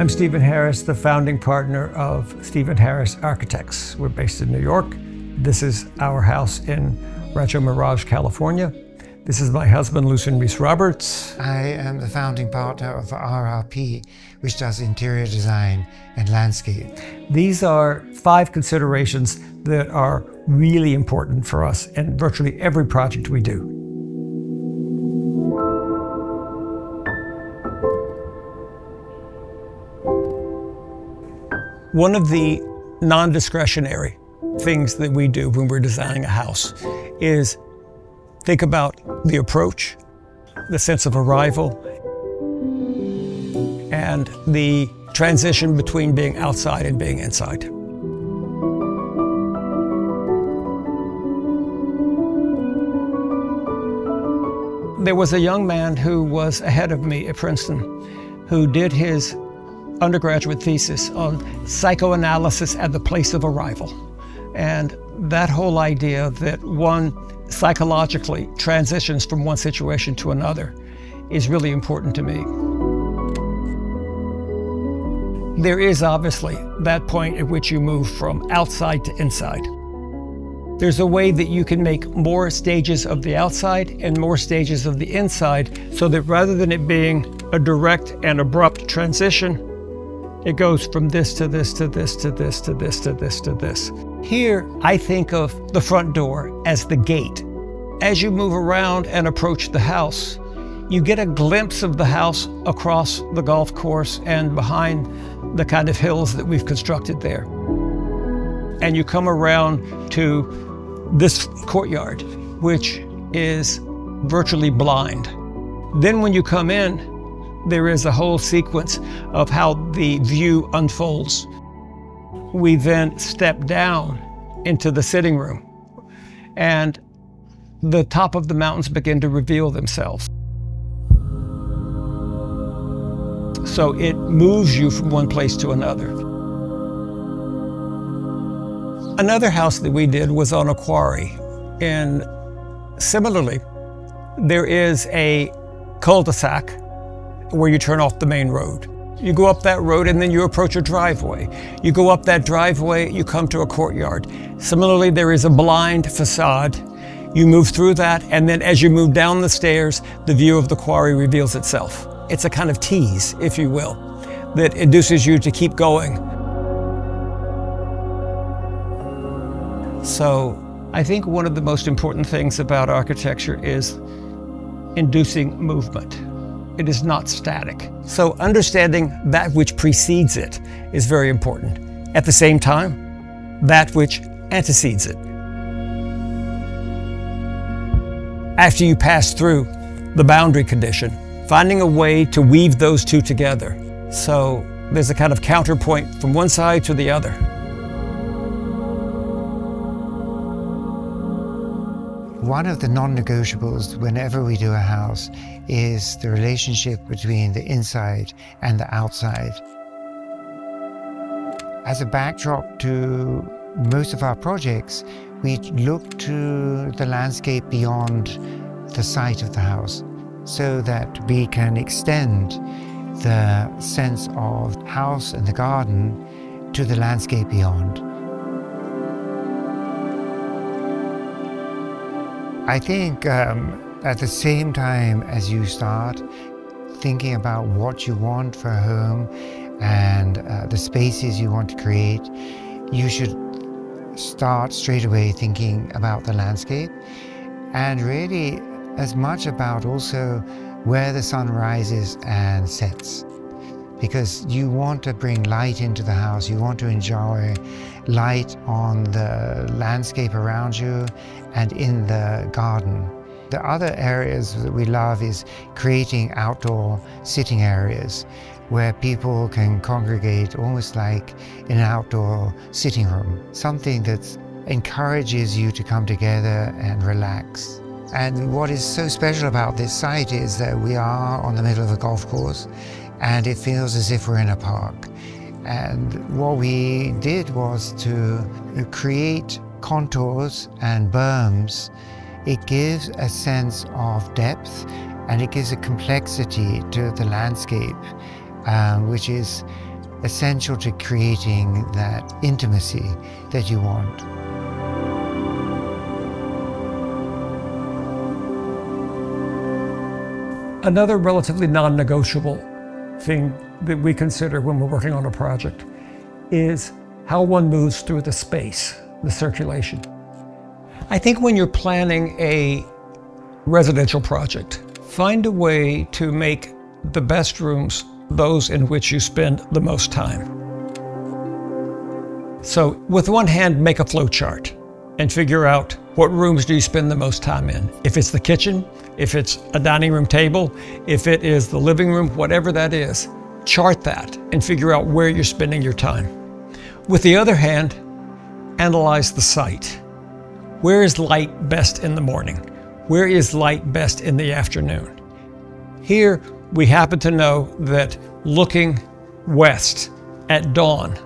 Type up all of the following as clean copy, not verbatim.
I'm Stephen Harris, the founding partner of Stephen Harris Architects. We're based in New York. This is our house in Rancho Mirage, California. This is my husband, Lucien Rees-Roberts. I am the founding partner of RRP, which does interior design and landscape. These are 5 considerations that are really important for us in virtually every project we do. One of the non-discretionary things that we do when we're designing a house is think about the approach, the sense of arrival, and the transition between being outside and being inside. There was a young man who was ahead of me at Princeton who did his undergraduate thesis on psychoanalysis at the place of arrival. And that whole idea that one psychologically transitions from one situation to another is really important to me. There is obviously that point at which you move from outside to inside. There's a way that you can make more stages of the outside and more stages of the inside, so that rather than it being a direct and abrupt transition, it goes from this to this to this to this to this to this to this. Here, I think of the front door as the gate. As you move around and approach the house, you get a glimpse of the house across the golf course and behind the kind of hills that we've constructed there. And you come around to this courtyard, which is virtually blind. Then when you come in, there is a whole sequence of how the view unfolds. We then step down into the sitting room, and the top of the mountains begin to reveal themselves. So it moves you from one place to another. Another house that we did was on a quarry, and similarly, there is a cul-de-sac where you turn off the main road. You go up that road and then you approach a driveway. You go up that driveway, you come to a courtyard. Similarly, there is a blind facade. You move through that, and then as you move down the stairs, the view of the quarry reveals itself. It's a kind of tease, if you will, that induces you to keep going. So I think one of the most important things about architecture is inducing movement. It is not static. So understanding that which precedes it is very important. At the same time, that which antecedes it. After you pass through the boundary condition, finding a way to weave those two together. So there's a kind of counterpoint from one side to the other. One of the non-negotiables whenever we do a house is the relationship between the inside and the outside. As a backdrop to most of our projects, we look to the landscape beyond the site of the house so that we can extend the sense of house and the garden to the landscape beyond. I think at the same time as you start thinking about what you want for a home and the spaces you want to create, you should start straight away thinking about the landscape, and really as much about also where the sun rises and sets. Because you want to bring light into the house, you want to enjoy light on the landscape around you and in the garden. The other areas that we love is creating outdoor sitting areas where people can congregate almost like in an outdoor sitting room. Something that encourages you to come together and relax. And what is so special about this site is that we are on the middle of a golf course, and it feels as if we're in a park. And what we did was to create contours and berms. It gives a sense of depth, and it gives a complexity to the landscape, which is essential to creating that intimacy that you want. Another relatively non-negotiable thing that we consider when we're working on a project is how one moves through the space, the circulation. I think when you're planning a residential project, find a way to make the best rooms those in which you spend the most time. So with one hand, make a flow chart and figure out what rooms do you spend the most time in. If it's the kitchen, if it's a dining room table, if it is the living room, whatever that is, chart that and figure out where you're spending your time. With the other hand, analyze the site. Where is light best in the morning? Where is light best in the afternoon? Here, we happen to know that looking west at dawn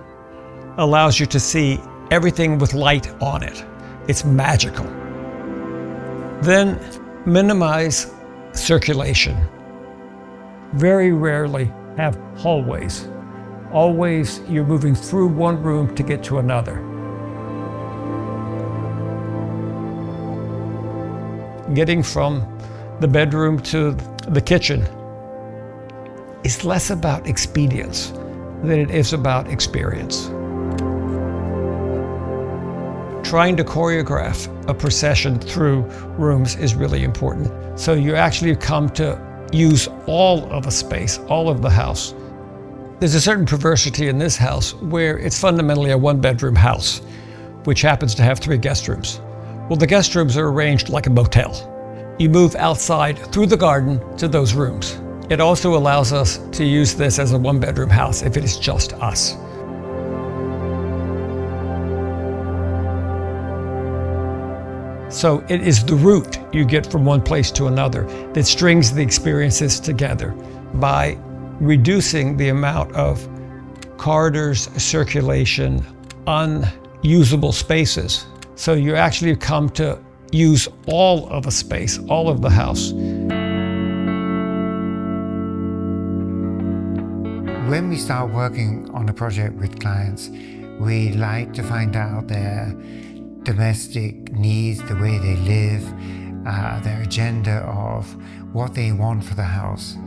allows you to see everything with light on it. It's magical. Then minimize circulation. Very rarely have hallways. Always you're moving through one room to get to another. Getting from the bedroom to the kitchen is less about expedience than it is about experience. Trying to choreograph a procession through rooms is really important. So you actually come to use all of a space, all of the house. There's a certain perversity in this house where it's fundamentally a one-bedroom house, which happens to have 3 guest rooms. Well, the guest rooms are arranged like a motel. You move outside through the garden to those rooms. It also allows us to use this as a one-bedroom house if it is just us. So it is the route you get from one place to another that strings the experiences together by reducing the amount of corridors, circulation, unusable spaces. So you actually come to use all of a space, all of the house. When we start working on a project with clients, we like to find out their domestic needs, the way they live, their agenda of what they want for the house.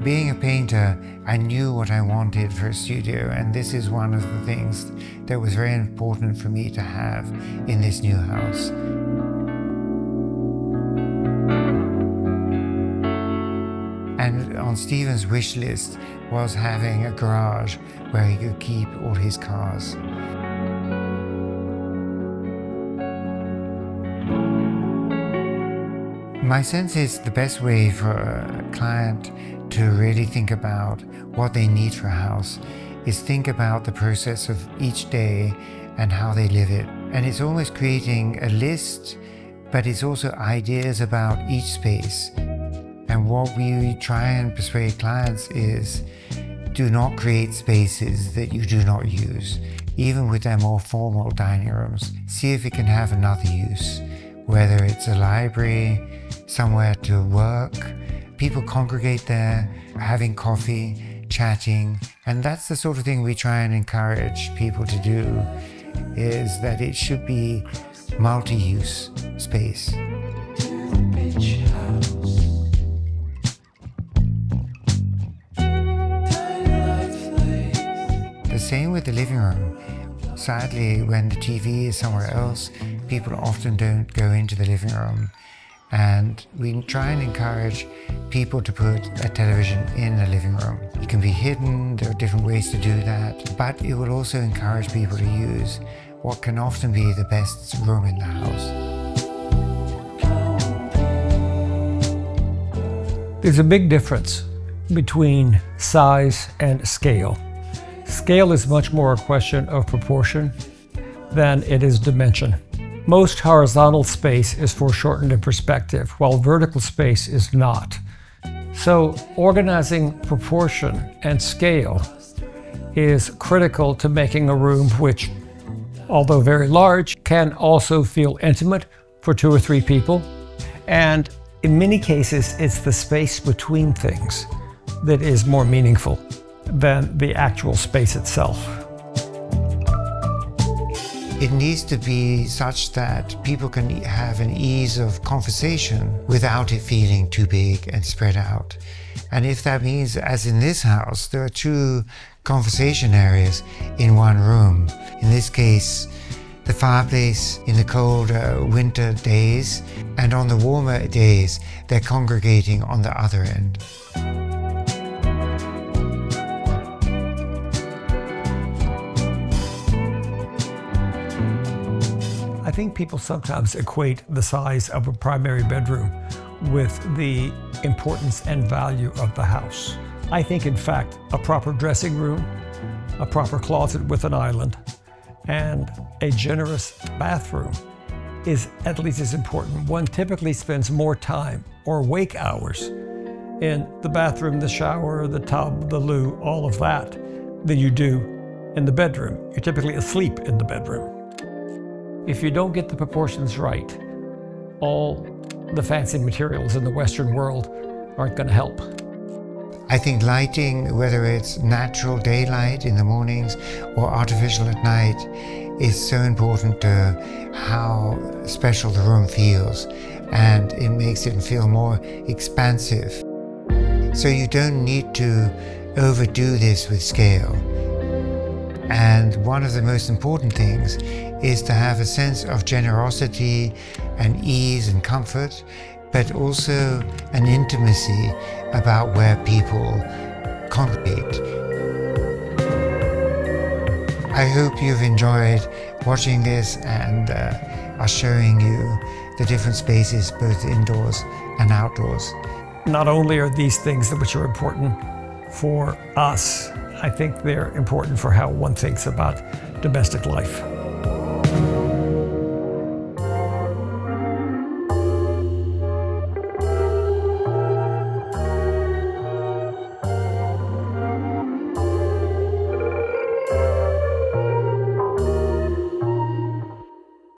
Being a painter, I knew what I wanted for a studio, and this is one of the things that was very important for me to have in this new house. And on Stephen's wish list was having a garage where he could keep all his cars. My sense is the best way for a client to really think about what they need for a house is think about the process of each day and how they live it. And it's almost creating a list, but it's also ideas about each space. And what we try and persuade clients is do not create spaces that you do not use. Even with their more formal dining rooms, see if it can have another use, whether it's a library, somewhere to work. People congregate there, having coffee, chatting, and that's the sort of thing we try and encourage people to do, is that it should be multi-use space. The same with the living room. Sadly, when the TV is somewhere else, people often don't go into the living room. And we try and encourage people to put a television in the living room. It can be hidden, there are different ways to do that, but it will also encourage people to use what can often be the best room in the house. There's a big difference between size and scale. Scale is much more a question of proportion than it is dimension. Most horizontal space is foreshortened in perspective, while vertical space is not. So organizing proportion and scale is critical to making a room which, although very large, can also feel intimate for 2 or 3 people. And in many cases, it's the space between things that is more meaningful. than the actual space itself. It needs to be such that people can have an ease of conversation without it feeling too big and spread out. And if that means, as in this house, there are 2 conversation areas in one room. In this case, the fireplace in the cold winter days, and on the warmer days, they're congregating on the other end. I think people sometimes equate the size of a primary bedroom with the importance and value of the house. I think, in fact, a proper dressing room, a proper closet with an island, and a generous bathroom is at least as important. One typically spends more time or wake hours in the bathroom, the shower, the tub, the loo, all of that, than you do in the bedroom. You're typically asleep in the bedroom. If you don't get the proportions right, all the fancy materials in the Western world aren't going to help. I think lighting, whether it's natural daylight in the mornings or artificial at night, is so important to how special the room feels, and it makes it feel more expansive. So you don't need to overdo this with scale. And one of the most important things is to have a sense of generosity and ease and comfort, but also an intimacy about where people congregate. I hope you've enjoyed watching this and are showing you the different spaces, both indoors and outdoors. Not only are these things which are important for us, I think they're important for how one thinks about domestic life.